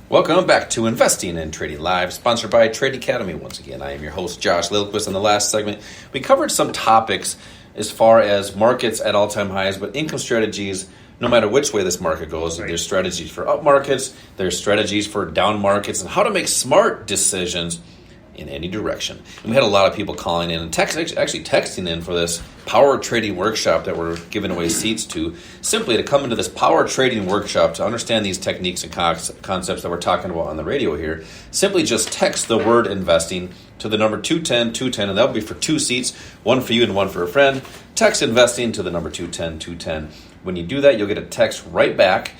Welcome back to Investing and Trading Live, sponsored by Trade Academy. Once again, I am your host, Josh Lilquist. In the last segment, we covered some topics as far as markets at all-time highs, but income strategies, no matter which way this market goes. Right. There's strategies for up markets, there's strategies for down markets, and how to make smart decisions in any direction. And we had a lot of people calling in and texting in for this power trading workshop that we're giving away seats to, simply to come into this power trading workshop to understand these techniques and concepts that we're talking about on the radio here. Simply just text the word investing to the number 210-210, and that'll be for 2 seats, one for you and one for a friend. Text investing to the number 210-210. When you do that, you'll get a text right back,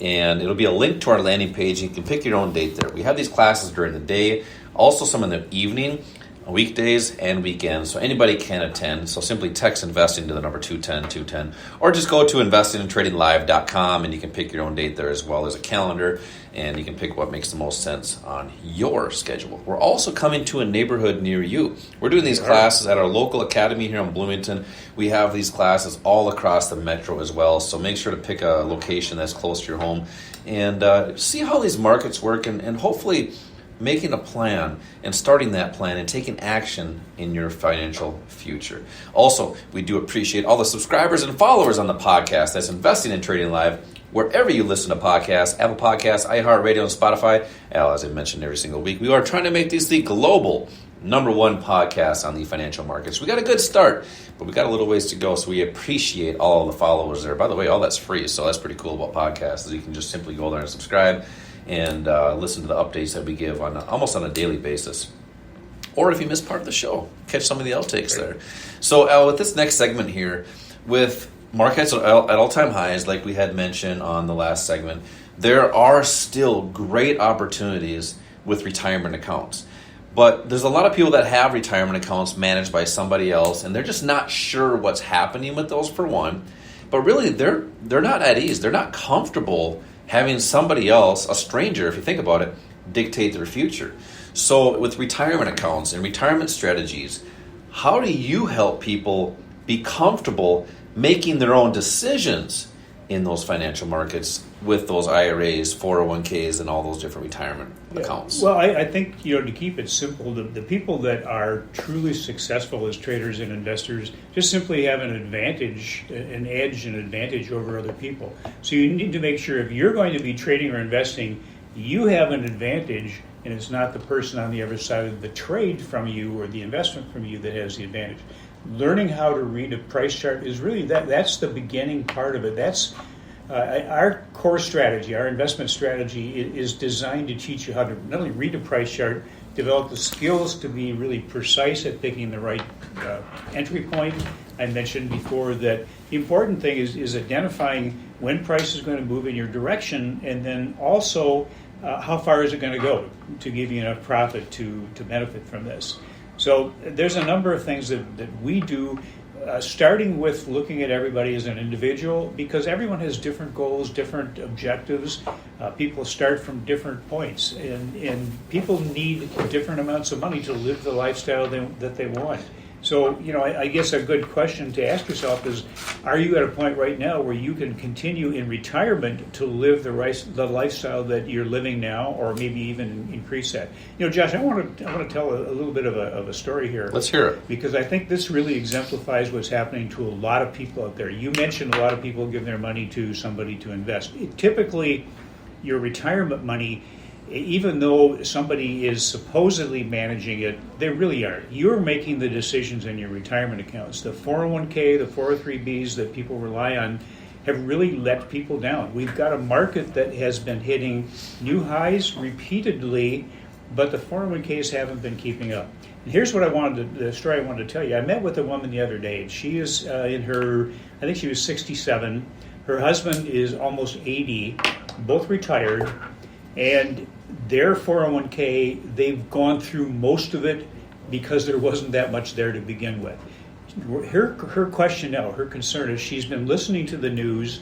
and it'll be a link to our landing page. You can pick your own date there. We have these classes during the day, also some in the evening, weekdays and weekends, so anybody can attend. So simply text investing to the number 210-210, or just go to investingandtradinglive.com, and you can pick your own date there as well as a calendar, and you can pick what makes the most sense on your schedule. We're also coming to a neighborhood near you. We're doing these classes at our local academy here in Bloomington. We have these classes all across the metro as well, so make sure to pick a location that's close to your home and see how these markets work, and hopefully making a plan and starting that plan and taking action in your financial future. Also, we do appreciate all the subscribers and followers on the podcast. That's Investing and Trading Live, wherever you listen to podcasts, Apple Podcasts, iHeartRadio, and Spotify. As I mentioned every single week, we are trying to make these the global #1 podcast on the financial markets. We got a good start, but we got a little ways to go, so we appreciate all of the followers there. By the way, all that's free, so that's pretty cool about podcasts, is you can just simply go there and subscribe and listen to the updates that we give on almost on a daily basis. Or if you miss part of the show, catch some of the outtakes there. So with this next segment here, with markets at all-time highs, like we had mentioned on the last segment, there are still great opportunities with retirement accounts. But there's a lot of people that have retirement accounts managed by somebody else, and they're just not sure what's happening with those, for one. But really, they're not at ease. They're not comfortable having somebody else, a stranger, if you think about it, dictate their future. So with retirement accounts and retirement strategies, how do you help people be comfortable making their own decisions in those financial markets with those IRAs, 401ks, and all those different retirement accounts? Well, I think, to keep it simple, the people that are truly successful as traders and investors just simply have an advantage, an advantage over other people. So you need to make sure if you're going to be trading or investing, you have an advantage, and it's not the person on the other side of the trade from you or the investment from you that has the advantage. Learning how to read a price chart is really that's the beginning part of it. That's our core strategy. Our investment strategy is designed to teach you how to not only read a price chart, develop the skills to be really precise at picking the right entry point. I mentioned before that the important thing is identifying when price is going to move in your direction, and then also how far is it going to go to give you enough profit to benefit from this. So there's a number of things that we do, starting with looking at everybody as an individual, because everyone has different goals, different objectives. People start from different points, and people need different amounts of money to live the lifestyle that they want. So, I guess a good question to ask yourself is, are you at a point right now where you can continue in retirement to live the lifestyle that you're living now, or maybe even increase that? Josh, I want to tell a little bit of a story here. Let's hear it. Because I think this really exemplifies what's happening to a lot of people out there. You mentioned a lot of people give their money to somebody to invest. Typically, your retirement money, even though somebody is supposedly managing it, they really aren't. You're making the decisions in your retirement accounts. The 401k, the 403bs that people rely on have really let people down. We've got a market that has been hitting new highs repeatedly, but the 401ks haven't been keeping up. And here's what the story I wanted to tell you. I met with a woman the other day. She is in her, I think she was 67. Her husband is almost 80, both retired, and their 401k, they've gone through most of it because there wasn't that much there to begin with. Her question now, her concern is she's been listening to the news,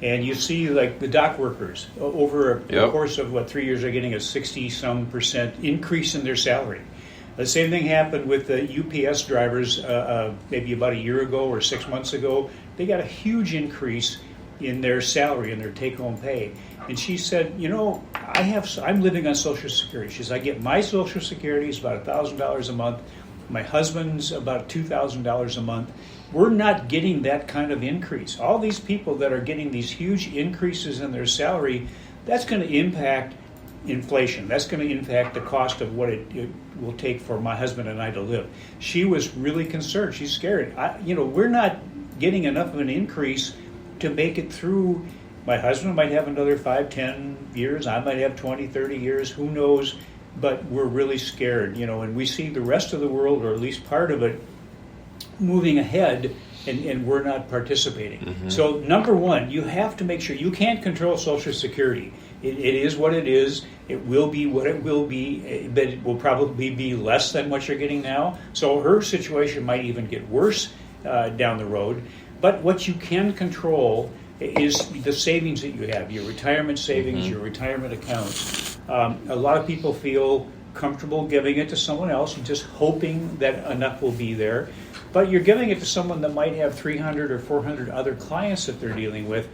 and you see like the dock workers over a course of 3 years are getting a 60-some% increase in their salary. The same thing happened with the UPS drivers maybe about a year ago or 6 months ago. They got a huge increase in their salary and their take-home pay. And she said, I'm living on Social Security. She says, I get my Social Security is about $1,000 a month. My husband's about $2,000 a month. We're not getting that kind of increase. All these people that are getting these huge increases in their salary, that's going to impact inflation. That's going to impact the cost of what it will take for my husband and I to live. She was really concerned. She's scared. We're not getting enough of an increase to make it through. My husband might have another 5, 10 years. I might have 20, 30 years. Who knows? But we're really scared, and we see the rest of the world, or at least part of it, moving ahead, and we're not participating. Mm-hmm. So number one, you have to make sure you can't control Social Security. It is what it is. It will be what it will be, but it will probably be less than what you're getting now. So her situation might even get worse down the road. But what you can control is the savings that you have, your retirement savings, mm-hmm. your retirement accounts. A lot of people feel comfortable giving it to someone else and just hoping that enough will be there. But you're giving it to someone that might have 300 or 400 other clients that they're dealing with.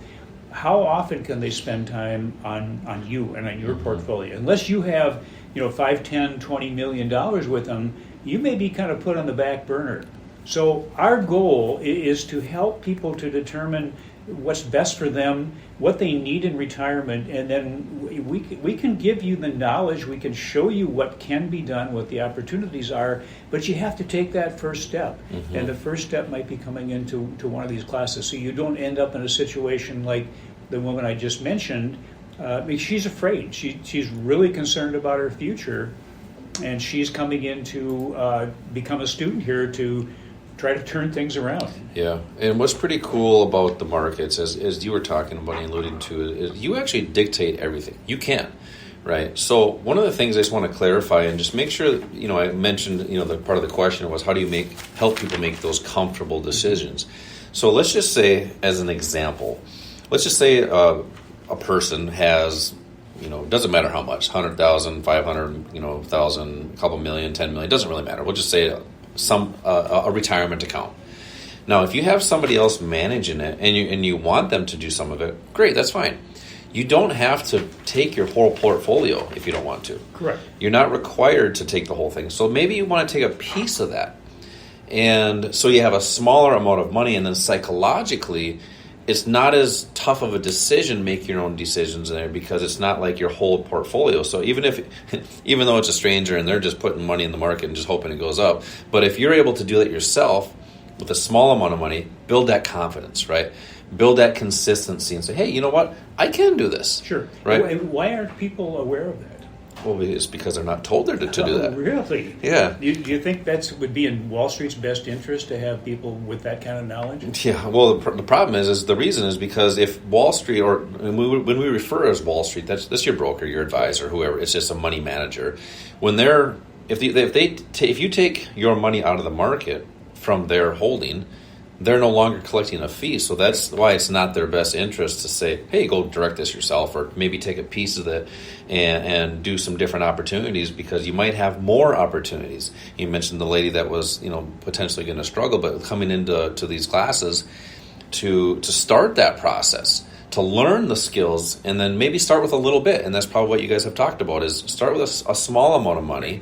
How often can they spend time on you and on your mm-hmm. portfolio? Unless you have, $5, 10, $20 million with them, you may be kind of put on the back burner. So our goal is to help people to determine what's best for them, what they need in retirement, and then we can give you the knowledge, we can show you what can be done, what the opportunities are, but you have to take that first step. Mm-hmm. And the first step might be coming into one of these classes, so you don't end up in a situation like the woman I just mentioned. She's afraid. She's really concerned about her future, and she's coming in to become a student here to try to turn things around. Yeah, and what's pretty cool about the markets, as you were talking about and alluding to, is you actually dictate everything. You can, right? So one of the things I just want to clarify and just make sure, I mentioned, the part of the question was how do you help people make those comfortable decisions? So let's just say, as an example, let's just say a person has, doesn't matter how much, 100,000, 500, 1,000, a couple million, 10 million, doesn't really matter. We'll just say a retirement account. Now, if you have somebody else managing it and you want them to do some of it, great, that's fine. You don't have to take your whole portfolio if you don't want to. Correct. You're not required to take the whole thing. So maybe you want to take a piece of that. And so you have a smaller amount of money, and then psychologically, it's not as tough of a decision, make your own decisions in there, because it's not like your whole portfolio. So even though it's a stranger and they're just putting money in the market and just hoping it goes up, but if you're able to do it yourself with a small amount of money, build that confidence, right? Build that consistency and say, hey, you know what? I can do this. Sure. Right? Why aren't people aware of that? Well, it's because they're not told to do that. Really? Yeah. Do you think that would be in Wall Street's best interest to have people with that kind of knowledge? Yeah. Well, the problem is the reason is because if Wall Street, when we refer as Wall Street, that's your broker, your advisor, whoever. It's just a money manager. If you take your money out of the market from their holding, they're no longer collecting a fee. So that's why it's not their best interest to say, hey, go direct this yourself, or maybe take a piece of it and do some different opportunities, because you might have more opportunities. You mentioned the lady that was, potentially going to struggle, but coming into these classes to start that process, to learn the skills, and then maybe start with a little bit. And that's probably what you guys have talked about, is start with a small amount of money.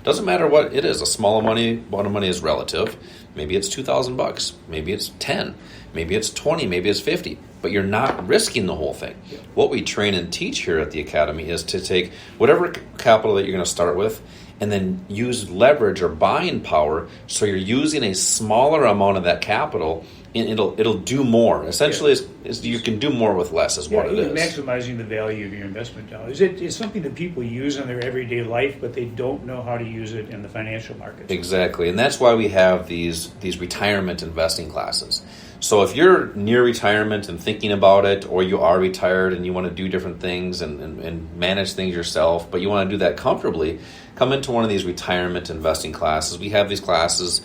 Doesn't matter what it is. A small amount of money is relative. Maybe it's $2,000. Maybe it's 10. Maybe it's 20. Maybe it's 50. But you're not risking the whole thing. Yeah. What we train and teach here at the Academy is to take whatever capital that you're going to start with and then use leverage or buying power, so you're using a smaller amount of that capital, and it'll do more. Essentially, you can do more with less is what it is. Maximizing the value of your investment dollars. It's something that people use in their everyday life, but they don't know how to use it in the financial markets. Exactly, and that's why we have these retirement investing classes. So if you're near retirement and thinking about it, or you are retired and you want to do different things and manage things yourself, but you want to do that comfortably, come into one of these retirement investing classes. We have these classes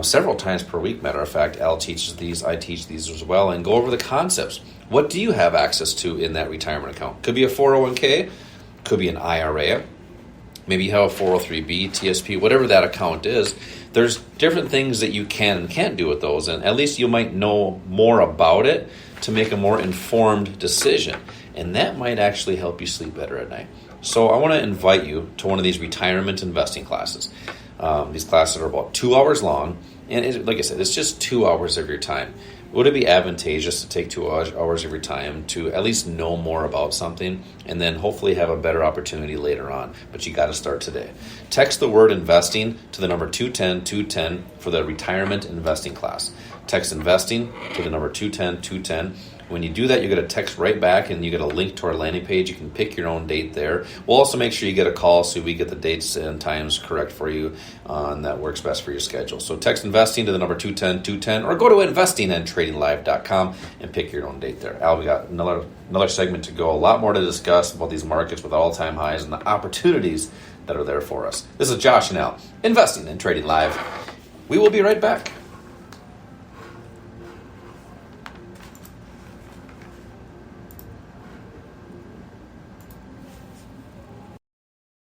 several times per week. Matter of fact, Al teaches these, I teach these as well, and go over the concepts. What do you have access to in that retirement account? Could be a 401k, could be an IRA, maybe you have a 403b, TSP, whatever that account is. There's different things that you can and can't do with those, and at least you might know more about it to make a more informed decision. and that might actually help you sleep better at night. So I want to invite you to one of these retirement investing classes. These classes are about 2 hours long, and like I said, it's just 2 hours of your time. Would it be advantageous to take 2 hours of your time to at least know more about something and then hopefully have a better opportunity later on? But you got to start today. Text the word investing to the number 210-210 for the retirement investing class. Text investing to the number 210-210. When you do that, you get a text right back, and you get a link to our landing page. You can pick your own date there. We'll also make sure you get a call so we get the dates and times correct for you, and that works best for your schedule. So text investing to the number 210-210, or go to investingandtradinglive.com and pick your own date there. Al, we got another segment to go. A lot more to discuss about these markets with all-time highs and the opportunities that are there for us. This is Josh and Al, Investing and Trading Live. We will be right back.